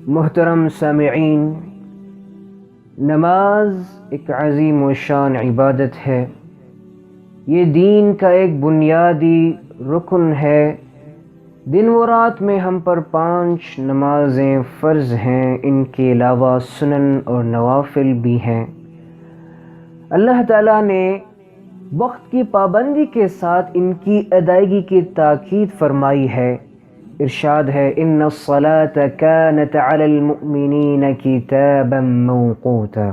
محترم سامعین، نماز ایک عظیم و شان عبادت ہے۔ یہ دین کا ایک بنیادی رکن ہے۔ دن و رات میں ہم پر 5 نمازیں فرض ہیں، ان کے علاوہ سنن اور نوافل بھی ہیں۔ اللہ تعالیٰ نے وقت کی پابندی کے ساتھ ان کی ادائیگی کی تاکید فرمائی ہے۔ ارشاد ہے، ان الصلاة كانت على المؤمنین کتابا موقوتا۔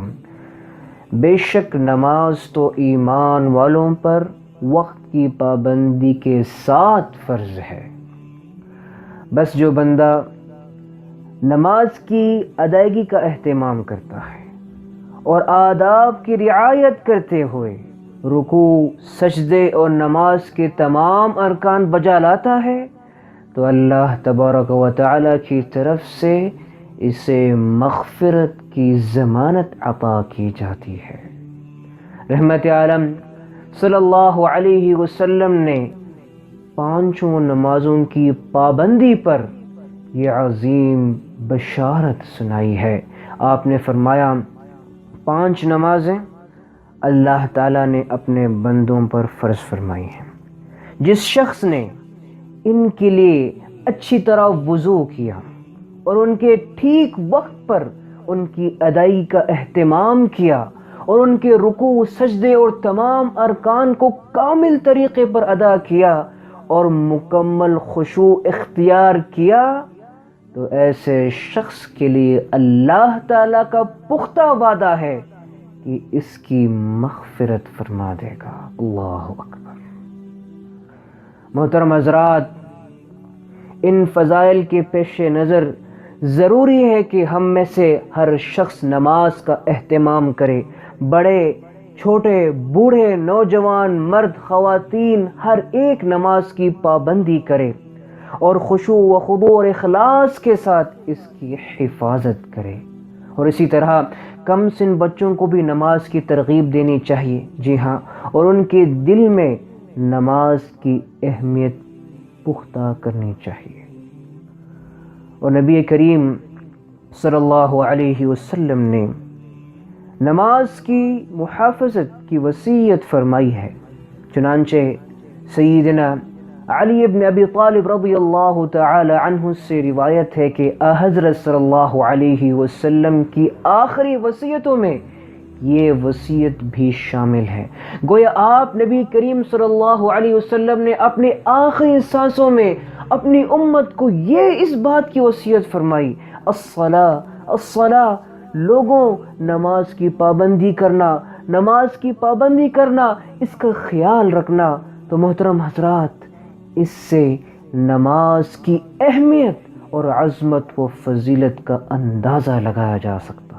بے شک نماز تو ایمان والوں پر وقت کی پابندی کے ساتھ فرض ہے۔ بس جو بندہ نماز کی ادائیگی کا اہتمام کرتا ہے اور آداب کی رعایت کرتے ہوئے رکوع، سجدے اور نماز کے تمام ارکان بجا لاتا ہے تو اللہ تبارک و تعالی کی طرف سے اسے مغفرت کی ضمانت عطا کی جاتی ہے۔ رحمت عالم صلی اللہ علیہ وسلم نے 5 نمازوں کی پابندی پر یہ عظیم بشارت سنائی ہے۔ آپ نے فرمایا، 5 نمازیں اللہ تعالیٰ نے اپنے بندوں پر فرض فرمائی ہیں۔ جس شخص نے ان کے لیے اچھی طرح وضو کیا اور ان کے ٹھیک وقت پر ان کی ادائیگی کا اہتمام کیا اور ان کے رکوع، سجدے اور تمام ارکان کو کامل طریقے پر ادا کیا اور مکمل خشوع اختیار کیا تو ایسے شخص کے لیے اللہ تعالیٰ کا پختہ وعدہ ہے کہ اس کی مغفرت فرما دے گا۔ اللہ اکبر۔ محترم حضرات، ان فضائل کے پیش نظر ضروری ہے کہ ہم میں سے ہر شخص نماز کا اہتمام کرے۔ بڑے، چھوٹے، بوڑھے، نوجوان، مرد، خواتین، ہر ایک نماز کی پابندی کرے اور خشوع و خضوع اور اخلاص کے ساتھ اس کی حفاظت کرے۔ اور اسی طرح کم سن بچوں کو بھی نماز کی ترغیب دینی چاہیے، جی ہاں، اور ان کے دل میں نماز کی اہمیت پختہ کرنی چاہیے۔ اور نبی کریم صلی اللہ علیہ وسلم نے نماز کی محافظت کی وصیت فرمائی ہے۔ چنانچہ سیدنا علی بن ابی طالب رضی اللہ تعالی عنہ سے روایت ہے کہ حضرت صلی اللہ علیہ وسلم کی آخری وصیتوں میں یہ وصیت بھی شامل ہے۔ گویا آپ نبی کریم صلی اللہ علیہ وسلم نے اپنے آخری سانسوں میں اپنی امت کو یہ اس بات کی وصیت فرمائی، الصلاۃ الصلاۃ، لوگوں نماز کی پابندی کرنا، نماز کی پابندی کرنا، اس کا خیال رکھنا۔ تو محترم حضرات، اس سے نماز کی اہمیت اور عظمت و فضیلت کا اندازہ لگایا جا سکتا ہے۔